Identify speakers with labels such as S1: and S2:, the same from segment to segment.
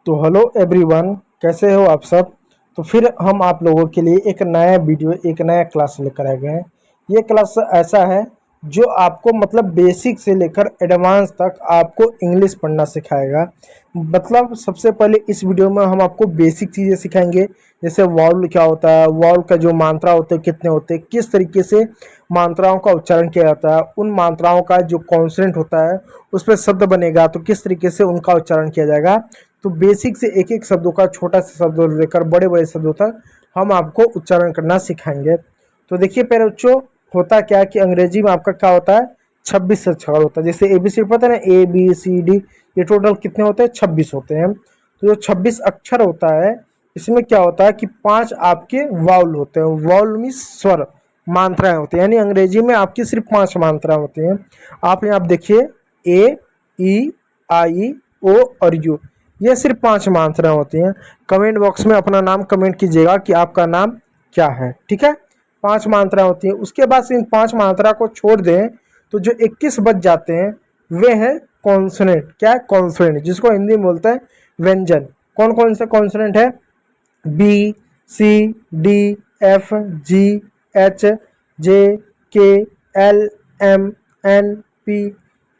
S1: तो hello everyone, कैसे हो आप सब। तो फिर हम आप लोगों के लिए एक नया वीडियो एक नया क्लास लेकर आ गए हैं। ये क्लास ऐसा है जो आपको मतलब बेसिक से लेकर एडवांस तक आपको इंग्लिश पढ़ना सिखाएगा। मतलब सबसे पहले इस वीडियो में हम आपको बेसिक चीज़ें सिखाएंगे, जैसे वावल क्या होता है, वावल का जो मात्रा होते हैं कितने होते हैं, किस तरीके से मात्राओं का उच्चारण किया जाता है, उन मात्राओं का जो कॉन्सोनेंट होता है उस पर शब्द बनेगा तो किस तरीके से उनका उच्चारण किया जाएगा। तो बेसिक से एक एक शब्दों का, छोटा सा शब्द लेकर बड़े बड़े शब्दों तक हम आपको उच्चारण करना सिखाएंगे। तो देखिए पहले बच्चों, होता क्या है कि अंग्रेजी में आपका क्या होता है, 26 अक्षर होता है। जैसे ABCD पता है ना, ABCD, ये टोटल कितने होते हैं, 26 होते हैं। तो जो 26 अक्षर होता है इसमें क्या होता है कि 5 आपके वाउल होते हैं। वाउल मीन्स स्वर, मात्राएं होती हैं, यानी अंग्रेजी में आपकी सिर्फ 5 मात्राएं होती हैं। आप यहाँ देखिए, A, E, I, O और U, ये सिर्फ 5 मात्राएं होती हैं। कमेंट बॉक्स में अपना नाम कमेंट कीजिएगा कि आपका नाम क्या है, ठीक है। 5 मात्राएं होती हैं। उसके बाद से इन 5 मात्रा को छोड़ दें तो जो 21 बच जाते हैं वे हैं कॉन्सोनेंट। क्या है, कॉन्सोनेंट, जिसको हिंदी में बोलते हैं व्यंजन। कौन कौन से कॉन्सोनेंट है, B, C, D, F, G, H, J, K, L, M, N, P,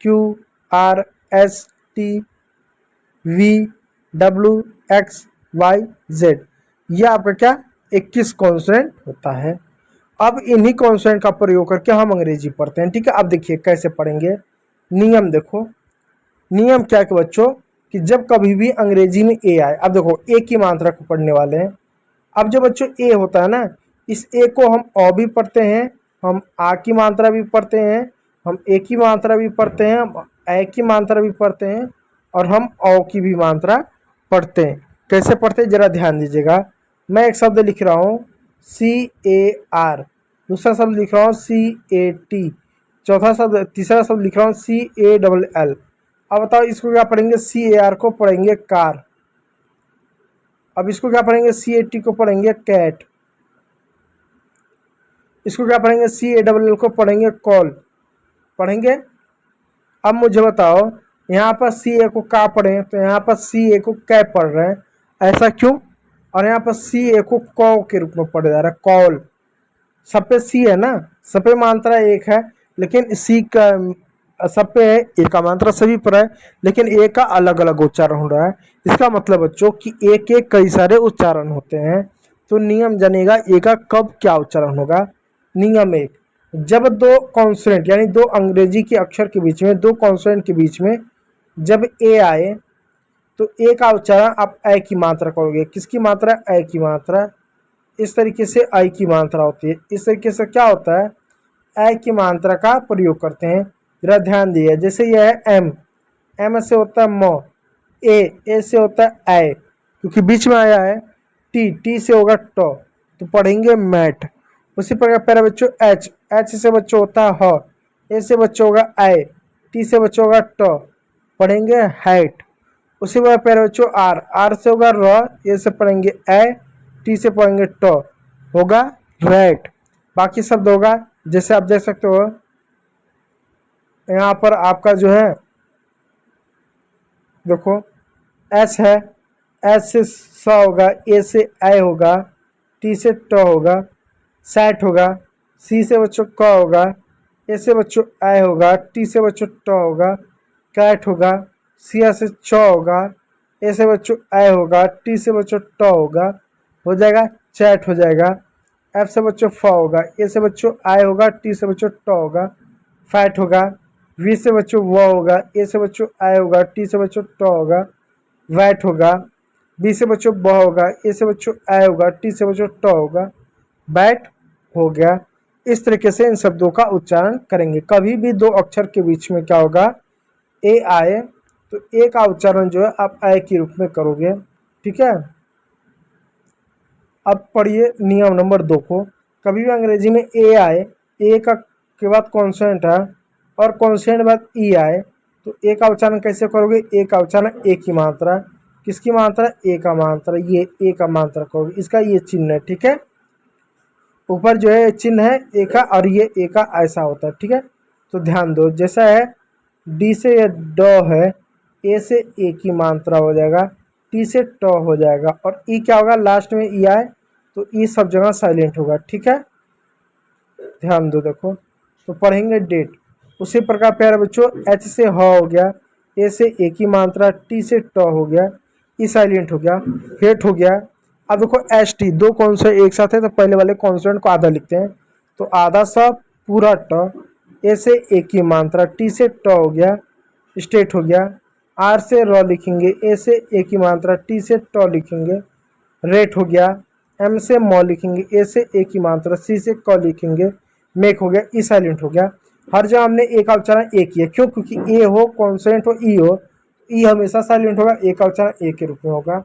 S1: Q, R, S, T, V, W, X, Y, Z। ये आपका क्या, 21 कॉन्सोनेंट होता है। अब इन्हीं कॉन्सोनेंट का प्रयोग करके हम अंग्रेजी पढ़ते हैं, ठीक है। अब देखिए कैसे पढ़ेंगे, नियम देखो। नियम क्या है कि बच्चों, कि जब कभी भी अंग्रेजी में ए आए, अब देखो ए की मात्रा को पढ़ने वाले हैं। अब जो बच्चों ए होता है ना, इस ए को हम अ भी पढ़ते हैं, हम आ की मात्रा भी पढ़ते हैं, हम ए की मात्रा भी पढ़ते हैं, हम ए की मात्रा भी पढ़ते हैं, और हम औ की भी मात्रा पढ़ते हैं। कैसे पढ़ते हैं जरा ध्यान दीजिएगा। मैं एक शब्द लिख रहा हूँ CAR, दूसरा शब्द लिख रहा हूँ CAT, चौथा शब्द, तीसरा शब्द लिख रहा हूँ CALL। अब बताओ इसको क्या पढ़ेंगे, CAR को पढ़ेंगे कार। अब इसको क्या पढ़ेंगे, CAT को पढ़ेंगे कैट। इसको क्या पढ़ेंगे, CALL को पढ़ेंगे कॉल, पढ़ेंगे। अब मुझे बताओ, यहाँ पर CA को का पढ़ें, तो यहाँ पर CA को कै पढ़ रहे हैं, ऐसा क्यों। और यहाँ पर CA को कौ के रूप में पढ़ा जा रहा है, कॉल। सब पे सी है ना, सब पे मात्रा एक है, लेकिन सी का सब पे है, ए का मात्रा सभी पर है, लेकिन ए का अलग अलग उच्चारण हो रहा है। इसका मतलब बच्चों कि ए के कई सारे उच्चारण होते हैं। तो नियम जानिएगा ए का कब क्या उच्चारण होगा। नियम एक, जब दो कॉन्सोनेंट यानी दो अंग्रेजी के अक्षर के बीच में, दो कॉन्सोनेंट के बीच में जब ए आए तो ए का उच्चारण आप ए की मात्रा करोगे। किसकी मात्रा, ए की मात्रा। इस तरीके से आई की मात्रा होती है। इस तरीके से क्या होता है, ए की मात्रा का प्रयोग करते हैं। जरा ध्यान दिए, जैसे यह है एम, एम से होता है मो, ए से होता है ए, क्योंकि बीच में आया है। टी से होगा टो, तो पढ़ेंगे मैट। उसी प्रकार पहले बच्चों एच, एच से बच्चों होता है ह, ए से बच्चों होगा आई, टी से बच्चों होगा टो, पढ़ेंगे हैट। उसी प्रकार पहले बच्चों आर, आर से होगा र, ए से पढ़ेंगे ए, टी से पढ़ेंगे टो, होगा रैट। बाकी शब्द होगा, जैसे आप देख सकते हो यहाँ पर आपका जो है, देखो एस है, एस से स होगा, ए से ए होगा, टी से ट होगा, सैट होगा। सी से बच्चों क होगा, ए से बच्चों ए होगा, टी से बच्चों ट होगा, कैट होगा। सी से च होगा, ए से बच्चों ए होगा, टी से बच्चों ट होगा, हो जाएगा चैट हो जाएगा। एफ से बच्चों फ होगा, ए से बच्चों आई होगा, टी से बच्चों ट होगा, फैट होगा। वी से बच्चों व होगा, ए से बच्चों आई होगा, टी से बच्चों ट होगा, वैट होगा। बी से बच्चों ब होगा, ए से बच्चों आई होगा, टी से बच्चों ट होगा, बैट हो गया। इस तरीके से इन शब्दों का उच्चारण करेंगे। कभी भी दो अक्षर के बीच में क्या होगा, ए आए तो ए का उच्चारण जो है आप ए के रूप में करोगे, ठीक है। अब पढ़िए नियम नंबर 2 को। कभी भी अंग्रेजी में ए आए, ए का के बाद कॉन्सोनेंट है और कॉन्सोनेंट के बाद ई आए, तो ए का उच्चारण कैसे करोगे, ए का उच्चारण ए की मात्रा, किसकी मात्रा, ए का मात्रा, ये ए का मात्रा करोगे। इसका ये चिन्ह है, ठीक है। ऊपर जो है चिन्ह है ए का, और ये ए का ऐसा होता है, ठीक है। तो ध्यान दो, जैसा है डी से ये ड है, ए से ए की मात्रा हो जाएगा, टी से ट हो जाएगा, और ई क्या होगा, लास्ट में ई आए तो ई सब जगह साइलेंट होगा। ठीक है, ध्यान दो, देखो तो पढ़ेंगे डेट। उसी प्रकार प्यारे बच्चों एच से ह हो गया, ए से ए की मात्रा, टी से ट हो गया, ई साइलेंट हो गया, हेट हो गया। अब देखो एच टी, दो कॉन्सोनेंट एक साथ है तो पहले वाले कॉन्सोनेंट को आधा लिखते हैं, तो आधा सा पूरा ट, ए से ए की मात्रा, टी से ट हो गया, स्टेट हो गया। आर से र लिखेंगे, ए से ए की मात्रा, टी से ट लिखेंगे, रेट हो गया। एम से मॉ लिखेंगे, ए से ए की मात्रा, सी से क लिखेंगे, मेक हो गया, ई साइलेंट हो गया। हर जगह हमने ए का उच्चारण ए किया, क्यों, क्योंकि ए हो कॉन्सोनेंट हो ई हो, ई हमेशा साइलेंट होगा, ए का उच्चारण ए के रूप में होगा।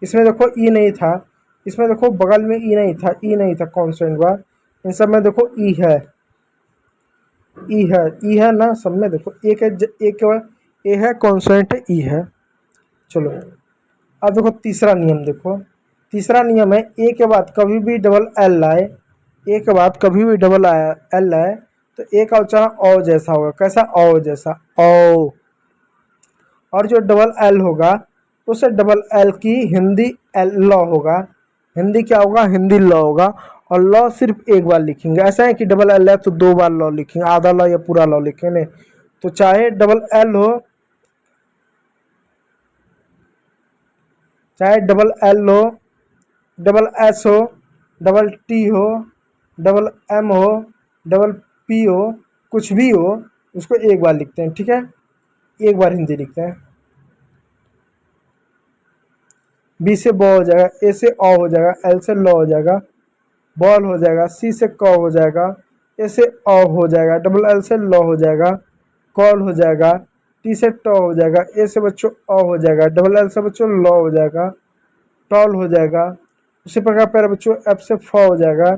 S1: इसमें देखो ई नहीं था, इसमें देखो बगल में ई नहीं था, ई नहीं था कॉन्सोनेंट का, इन सब में देखो ई है, ई है, ई है ना, सब में देखो एक है, एक ए है कॉन्सोनेंट, ई है। चलो अब देखो तीसरा नियम, देखो तीसरा नियम है ए के बाद कभी भी डबल एल आए, ए के बाद कभी भी डबल एल आए तो ए का उच्चारण औ जैसा होगा। कैसा, औ जैसा, औ। और जो डबल एल होगा उस डबल एल की हिंदी लॉ होगा, हिंदी क्या होगा, हिंदी लॉ होगा। और लॉ सिर्फ एक बार लिखेंगे, ऐसा है कि डबल एल है तो दो बार लॉ लिखेंगे, आधा लॉ या पूरा लॉ लिखेंगे। तो चाहे डबल एल हो, चाहे डबल एल हो, डबल एस हो, डबल टी हो, डबल एम हो, डबल पी हो, कुछ भी हो, उसको एक बार लिखते हैं। ठीक है, एक बार हिंदी लिखते हैं। बी से बॉ हो जाएगा, ए से ऑ हो जाएगा, एल से लॉ हो जाएगा, बॉल हो जाएगा, सी से क हो जाएगा, ए से ऑ हो जाएगा, डबल एल से लॉ हो जाएगा, कॉल हो जाएगा, टी से ट हो जाएगा, ए से बच्चों ऑ हो जाएगा, डबल एल से बच्चों लॉ हो जाएगा, टॉल हो जाएगा। उसी प्रकार पर बच्चों एफ से फ हो जाएगा,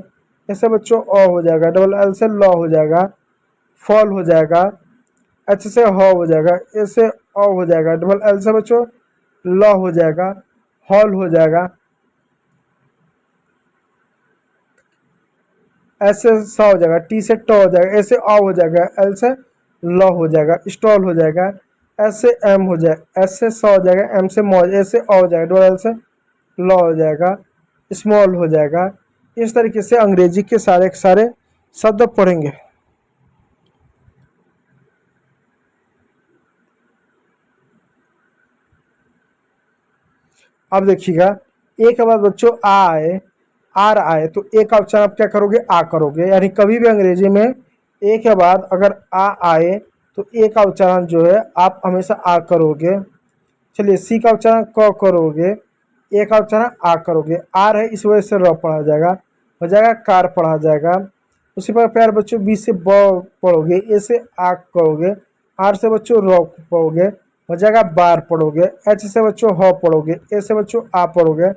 S1: ऐसे बच्चों अ हो जाएगा, डबल एल से लॉ हो जाएगा, फॉल हो जाएगा, एच से ह हो जाएगा, ए से अ हो जाएगा, डबल एल से बच्चों लॉ हो जाएगा, हॉल हो जाएगा, एस से स हो जाएगा, टी से ट हो जाएगा, ए से अ हो जाएगा, एल से लॉ हो जाएगा, स्टॉल हो जाएगा, एस से एम हो जाएगा, एस से स हो जाएगा, एम से मॉ, ए से अ हो जाएगा, डबल एल से लॉ हो जाएगा, स्मॉल हो जाएगा। इस तरीके से अंग्रेजी के सारे सारे शब्द पढ़ेंगे। अब देखिएगा, ए के बाद बच्चों आ आए, आर आए तो ए का उच्चारण आप क्या करोगे, आ करोगे। यानी कभी भी अंग्रेजी में ए के बाद अगर आ आए तो ए का उच्चारण जो है आप हमेशा आ करोगे। चलिए, सी का उच्चारण क करोगे, ए का उच्चारण आ करोगे। आर है इस वजह से र पढ़ा जाएगा, हो जाएगा कार पढ़ा जाएगा। उसी पर प्यार बच्चों बी से ब पढ़ोगे, ए से आ करोगे, आर से बच्चों र पढ़ोगे, हो जाएगा बार पढ़ोगे। एच से बच्चों ह पढ़ोगे, ए से बच्चों आ पढ़ोगे,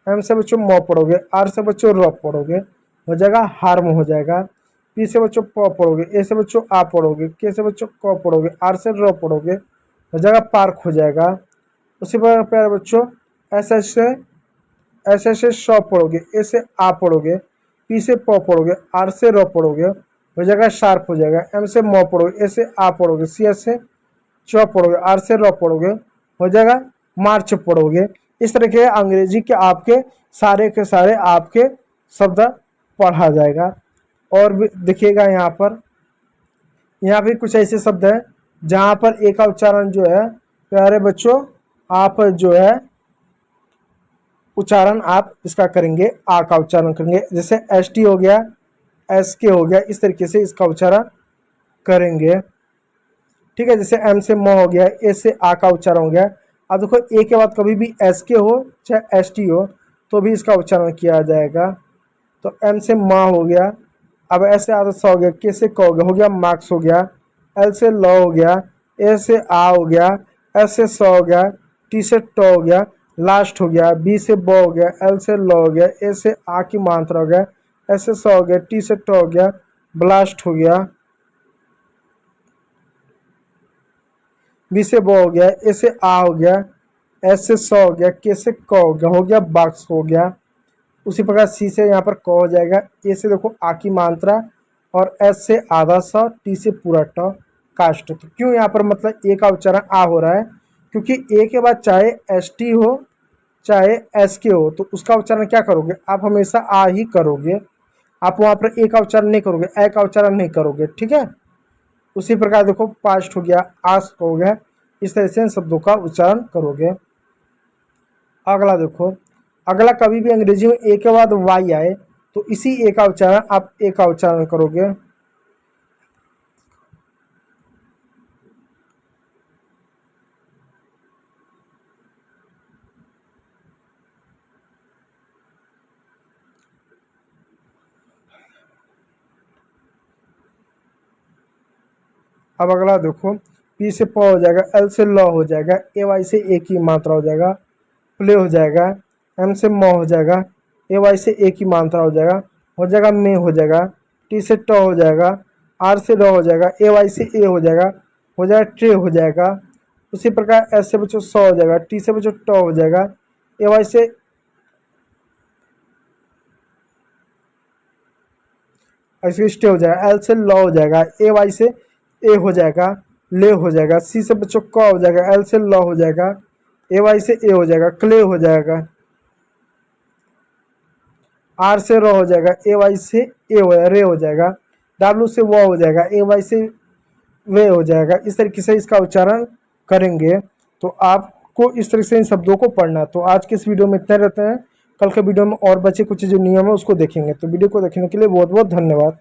S1: एम से बच्चों म पढ़ोगे, आर से बच्चों र पढ़ोगे, हो जाएगा हार्म हो जाएगा। पी से बच्चों प पढ़ोगे, ए से बच्चों आ पढ़ोगे, के से बच्चों क पढ़ोगे, आर से र पढ़ोगे, हो जाएगा पार्क हो जाएगा। उसी पर प्यारे बच्चों एस एस से श पढ़ोगे, ए से आ पढ़ोगे, पी से प पढ़ोगे, आर से र पढ़ोगे, हो जाएगा शार्प हो जाएगा। एम से म पढ़ोगे, ए से आ पढ़ोगे, सी एस से च पढ़ोगे, आर से र पढ़ोगे, हो जाएगा मार्च पढ़ोगे। इस तरह के अंग्रेजी के आपके सारे के सारे आपके शब्द पढ़ा जाएगा। और भी देखिएगा यहाँ भी कुछ ऐसे शब्द हैं जहाँ पर ए का उच्चारण जो है प्यारे बच्चों आप जो है उच्चारण आप इसका करेंगे, आ का उच्चारण करेंगे। जैसे एस टी हो गया, एस के हो गया, इस तरीके से इसका उच्चारण करेंगे। ठीक है, जैसे एम से म हो गया, ए से आ का उच्चारण हो गया। अब देखो ए के बाद कभी भी एस के हो चाहे एस टी हो तो भी इसका उच्चारण किया जाएगा। तो एम से माँ हो गया, अब एस से आदत सा हो गया, के से क हो गया, मार्क्स हो गया, एल से लॉ हो गया, ए से आ हो गया, एस से स हो गया, टी से ट हो गया, लास्ट हो गया, बी से ब हो गया, एल से लॉ हो गया, ए से आ की मात्रा हो गया, एस से स हो गया, टी से ट हो गया, ब्लास्ट हो गया, बी से ब हो गया, ए से आ हो गया, एस से स हो गया, के से क हो गया बाक्स हो गया। उसी प्रकार सी से यहाँ पर क हो जाएगा, ए से देखो आ की मात्रा, और एस से आधा स, टी से पूरा ट, कास्ट। तो क्यों यहाँ पर मतलब ए का उच्चारण आ हो रहा है, क्योंकि ए के बाद चाहे एस टी हो चाहे एस के हो, तो उसका उच्चारण क्या करोगे आप, हमेशा आ ही करोगे। आप वहाँ पर ए का उच्चारण नहीं करोगे, ए का उच्चारण नहीं करोगे, ठीक है। उसी प्रकार देखो पास्ट हो गया, आस्ट हो गया, इस तरह से इन शब्दों का उच्चारण करोगे। अगला देखो, अगला कभी भी अंग्रेजी में ए के बाद वाई आए तो इसी ए का उच्चारण आप ए का उच्चारण करोगे। अब अगला देखो, पी से प हो जाएगा, एल से ल हो जाएगा, ए वाई से ए की मात्रा हो जाएगा, प्ले हो जाएगा, एम से म हो जाएगा, ए वाई से ए की मात्रा हो जाएगा में हो जाएगा, टी से ट हो जाएगा, आर से र हो जाएगा, ए वाई से ए हो जाएगा ट्रे हो जाएगा। उसी प्रकार एस से बच्चों स हो जाएगा, टी से बच्चों ट हो जाएगा, ए वाई से ऐसे स्टे हो जाएगा, एल से ल हो जाएगा, ए वाई से ए हो जाएगा, ले हो जाएगा, सी से बच्चों क हो जाएगा, एल से ल हो जाएगा, ए वाई से ए हो जाएगा, क्ले हो जाएगा, आर से र हो जाएगा, ए वाई से ए हो रे हो जाएगा, डब्ल्यू से व हो जाएगा, ए वाई से वे हो जाएगा। इस तरीके से इसका उच्चारण करेंगे तो आपको इस तरह से इन शब्दों को पढ़ना। तो आज के इस वीडियो में इतने रहते हैं, कल के वीडियो में और बचे कुछ जो नियम है उसको देखेंगे। तो वीडियो को देखने के लिए बहुत बहुत धन्यवाद।